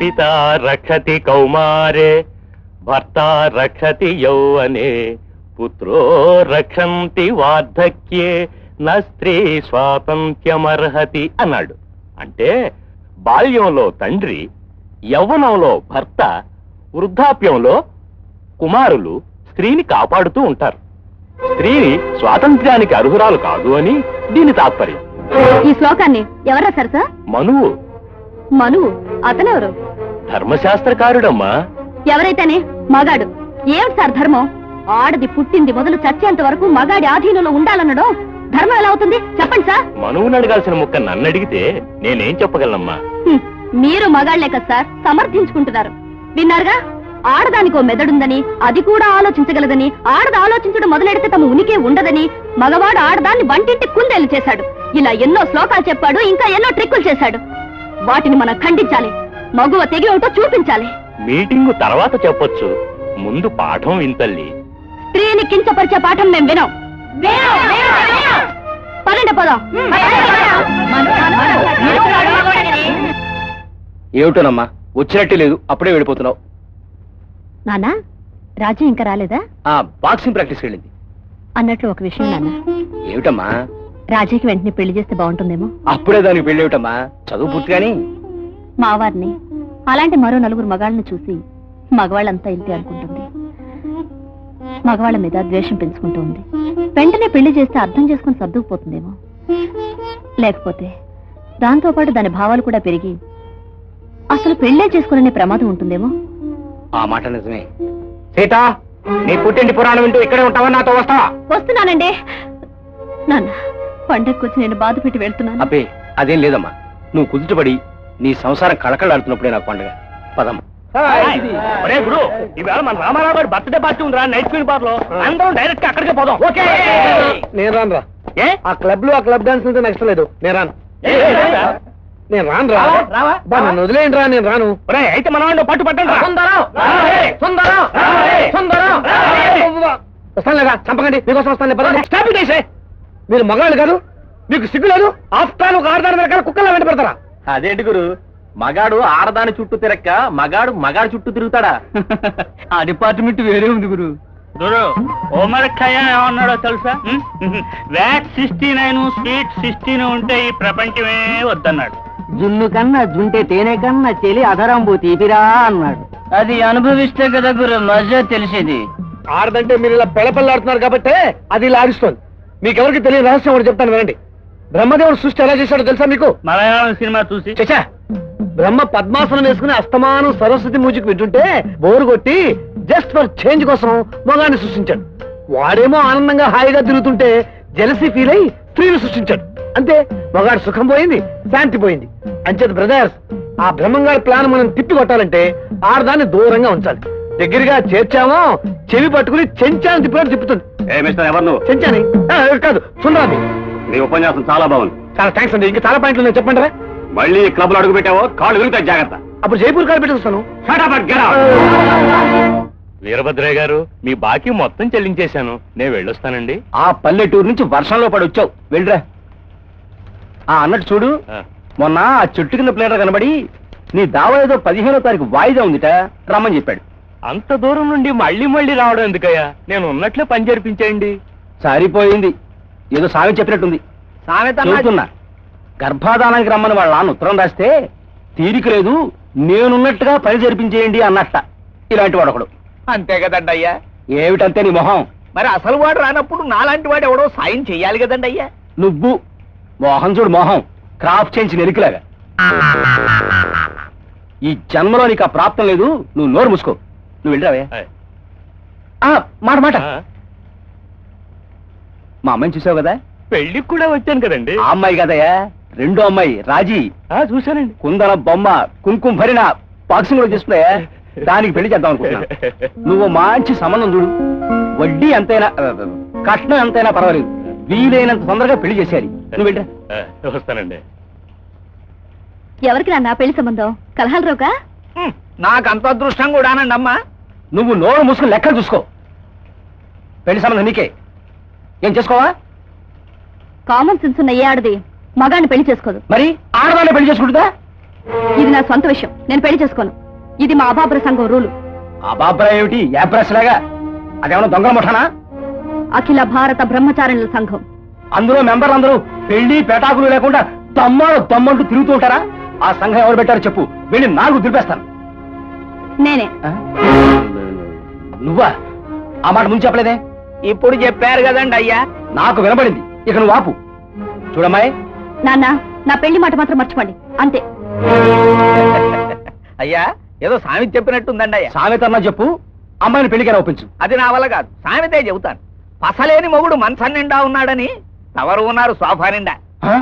పిత రక్షతి కౌమారే భర్త రక్షతి యౌవనే పుత్రో రక్షంతి వార్ధక్యే నా స్త్రీ స్వాతంత్ర్యమర్హతి అన్నాడు. అంటే బాల్యంలో తండ్రి, యవ్వనంలో భర్త, వృద్ధాప్యంలో కుమారులు స్త్రీని కాపాడుతూ ఉంటారు. స్త్రీని స్వాతంత్ర్యానికి అర్హురాలు కాదు అని దీని తాత్పర్యం. ఈ శ్లోకాన్ని ఎవరు రాశారు సార్? మనువు. మనువు? అతనెవరు? ధర్మశాస్త్రకారుడమ్మా. ఎవరైతేనే మగాడు. ఏమిటి సార్ ధర్మం? ఆడది పుట్టింది మొదలు చచ్చేంత వరకు మగాడి ఆధీనంలో ఉండాలనడం ధర్మం ఎలా అవుతుంది చెప్పండి సార్. మనువుని అడగాల్సిన ముక్క నన్ను అడిగితే నేనేం చెప్పగలనమ్మా? మీరు మగాళ్లే కదా సార్ సమర్థించుకుంటున్నారు. విన్నారుగా, ఆడదానికో మెదడుందని, అది కూడా ఆలోచించగలదని, ఆడది ఆలోచించడం మొదలెడితే తమ ఉనికి ఉండదని, మగవాడు ఆడదాన్ని వంటింటి కుందేలు చేశాడు. ఇలా ఎన్నో శ్లోకాలు చెప్పాడు, ఇంకా ఎన్నో ట్రిక్కులు చేశాడు. వాటిని మనం ఖండించాలి. మగువ తెగి ఉంటో చూపించాలి. మీటింగు తర్వాత చెప్పొచ్చు, ముందు పాఠం వింతల్లి. స్త్రీని కించపరిచే పాఠం మేము వినాం. పదండి పోదాం. ఏమిటోనమ్మా, వచ్చినట్టే లేదు, అప్పుడే వెళ్ళిపోతున్నావు. నానా, రాజు ఇంకా రాలేదా? బాక్సింగ్ ప్రాక్టీస్ వెళ్ళింది. అన్నట్లు ఒక విషయం నాన్న. ఏమిటమ్మా? రాజీకి వెంటనే పెళ్లి చేస్తే బాగుంటుందేమో. అప్పుడే దానికి పెళ్లి ఏమిటమ్మా, చదువు పూర్తిగాని. మావారిని అలాంటి మరో నలుగురు మగాళ్ళను చూసి మగవాళ్ళంతా ఇంతే అనుకుంటుంది. మగవాళ్ళ మీద ద్వేషం పెంచుకుంటూ ఉంది. వెంటనే పెళ్లి చేస్తే అర్థం చేసుకుని సర్దుకుపోతుందేమో. లేకపోతే దాంతో పాటు దాని భావాలు కూడా పెరిగి అసలు పెళ్లే చేసుకునే ప్రమాదం ఉంటుందేమో. ఆ మాట నిజమే. సీత, నీ పుట్టింటి పురాణం వింటూ ఇక్కడే ఉంటావా, నాతో వస్తావా? వస్తున్నానండి. నాన్న, పండగకొచ్చి నేను బాధ పెట్టి వెళ్తున్నాను. అబ్బే, అదేం లేదమ్మా. నువ్వు కుదుటపడి నీ సంసారం కళకళాడుతున్నప్పుడే నాకు పండుగ. పదమ్మా. గురు, ఈవేళ మన రామారావు గారి బర్త్డే పార్టీ ఉందిరా నైట్ ఫీల్డ్ బార్ లో. అందరం డైరెక్ట్ గా అక్కడికే పోదాం. ఓకే? నేను రానురా. ఆ క్లబ్ లో ఆ క్లబ్ డాన్స్ అంటే నెక్స్ట్ లేదు. నేను రాను. నేను రాను రా. నన్ను వదిలేయండి రా, నేను రాను. అయితే మన పట్టు పట్టండి. వస్తాను లేదా? చంపకండి, మీకోసం వస్తాను. మీరు మగాళ్ళు కాదు, మీకు సిగ్గు లేదు. ఆఫ్టర్ ఒక ఆడదాని మీద కుక్కలా వెంట పెడతారా? అదేంటి గురు, మగాడు ఆడదాని చుట్టూ తిరక్క మగాడు చుట్టూ తిరుగుతాడా? ఆ డిపార్ట్మెంట్ వేరే ఉంది గురు. గురు, ఓమరక్కయ్య ఏమన్నాడో తెలుసా? వ్యాట్ 69 స్వీట్ 16 ఉంటే ఈ ప్రపంచమే వద్దన్నాడు. జున్ను కన్నా జుంటే తేనె కన్నా చెలి అధరంబు తీపిరా అన్నాడు. అది అనుభవిస్తే కదా గురు మజా తెలిసేది. ఆడదంటే మీరు ఇలా పెళ్ళపల్లాడుతున్నారు కాబట్టి అది ఇలా ఆడిస్తోంది. మీకెవరికి తెలియని రహస్యం ఒకటి చెప్తాను వినండి. బ్రహ్మదేవుడు సృష్టి ఎలా చేశాడో తెలుసా మీకు? మలయాళం సినిమా చూసి. చచ్చా, బ్రహ్మ పద్మాసనం వేసుకుని అస్తమానం సరస్వతి మ్యూజిక్ వింటుంటే బోరు కొట్టి జస్ట్ ఫర్ చేంజ్ కోసం మగాన్ని సృష్టించాడు. వాడేమో ఆనందంగా హాయిగా తిరుగుతుంటే జెలసీ ఫీల్ అయి స్త్రీని సృష్టించాడు. అంతే, మగాడు సుఖం పోయింది, శాంతి పోయింది. అంచేత బ్రదర్స్, ఆ బ్రహ్మంగారి ప్లాన్ మనం తిప్పి కొట్టాలంటే ఆడదాన్ని దూరంగా ఉంచాలి. దగ్గరగా చేర్చామో చెవి పట్టుకుని చెంచాన్ని తిప్పినట్టు తిప్పుతుంది. చెంచాని కాదు, సుందరాన్ని. నీ ఉపన్యాసం చాలా బాగుంది. చాలా థ్యాంక్స్ అండి. ఇంకా చాలా పాయింట్లు ఉన్నాయి, చెప్పండి. మళ్ళీ క్లబ్ లో అడుగు పెట్టావో కాళ్ళు విరుగుతాయి, జాగ్రత్త. అప్పుడు జైపూర్ కాలు పెట్టేస్తాను. వీరభద్రయ్య గారు, మీ బాకీ మొత్తం చెల్లించేశాను. నేను వెళ్ళొస్తానండి. ఆ పల్లెటూరు నుంచి వర్షంలో పడి వచ్చావు, వెళ్ళరా. అన్నట్టు చూడు, మొన్న ఆ చెట్టు కింద ప్లేటర్ కనబడి నీ దావా ఏదో 15వ తారీఖు వాయిదా ఉందిట, రమ్మని చెప్పాడు. అంత దూరం నుండి మళ్ళీ రావడం ఎందుకయ్యా? నేను ఉన్నట్లే పని జరిపించేయండి. సరిపోయింది, ఏదో సామెత చెప్పినట్టుంది. చెబుతున్నా, గర్భాధానానికి రమ్మని వాళ్ళ నాన్న ఉత్తరం రాస్తే తీరిక లేదు, నేనున్నట్టుగా పని జరిపించేయండి అన్నట్ట. ఇలాంటి వాడు ఒకడు. అంతే కదండి అయ్యా. ఏమిటంతే నీ మొహం? మరి అసలు వాడు రానప్పుడు నాలాంటి వాడు ఎవడో సాయం చెయ్యాలి కదండి అయ్యా. నువ్వు మోహం చూడు, మొహం క్రాఫ్ చేయించి నెరికిలాగా. ఈ జన్మలో నీకు ఆ ప్రాప్తం లేదు, నువ్వు నోరు మూసుకో. నువ్వు వెళ్ళరావే. మాట మా అమ్మాయిని చూసావు కదా? పెళ్లికి కూడా వచ్చాను కదండి. ఆ అమ్మాయి కదయ్యా, రెండో అమ్మాయి రాజీ. చూశానండి. కుందన బొమ్మ, కుంకుమ భరిన బాక్సింగ్ కూడా తీసుకునే దానికి పెళ్లి చేద్దాం అనుకుంటున్నా. నువ్వు మంచి సంబంధం చూడు, వడ్డీ ఎంతైనా కట్నం ఎంతైనా పర్వాలేదు, వీలైనంత తొందరగా పెళ్లి చేసేయాలి. నువ్వు వెళ్ళరా. వస్తానండి. ఎవరికి నాన్న పెళ్లి సంబంధం? కలహాలరావుకా? నాకు అంత అదృష్టం కూడానండి అమ్మా. నువ్వు నోరు మూసుకుని లెక్కలు చూసుకో. పెళ్లి సంబంధం నీకే. ఏం చేసుకోవా? కామన్ సెన్స్ ఉన్న ఏ ఆడది మగాన్ని పెళ్లి చేసుకోదు. మరి ఆడదాన్ని పెళ్లి చేసుకుంటుందా? ఇది నా సొంత విషయం, నేను పెళ్లి చేసుకోను. ఇది మా అభాబ్ర సంఘం రూలు. అబాబ్రా ఏమిటి యాప్రెస్ లాగా? అదేమన్నా దొంగల ముఠానా? అఖిల భారత బ్రహ్మచారిణుల సంఘం. అందులో మెంబర్లందరూ పెళ్లి పేటాకులు లేకుండా దమ్మంటూ తిరుగుతూ ఉంటారా? ఆ సంఘం ఎవరు పెట్టారో చెప్పు, వెళ్ళి 4 దులిపేస్తాను. నేనే. నువ్వా? ఆ మాట ముందు చెప్పలేదే? ఇప్పుడు చెప్పారు కదండి అయ్యా. నాకు వినబడింది, ఇక నువ్వు ఆపు. చూడమ్మాయి, నాన్న, నా పెళ్లి మాట మాత్రం మర్చిపోండి, అంతే. అయ్యా ఏదో సామెత చెప్పినట్టుందండి అయ్యా. సామెతన్నా చెప్పు, అమ్మాయిని పెళ్లికైనా ఒప్పించు. అది నా వల్ల కాదు, సామెతే చెబుతాను. పసలేని మొగుడు మనసన్ నిండా ఉన్నాడని ఎవరు ఉన్నారు సోఫా నిండా? ఆ?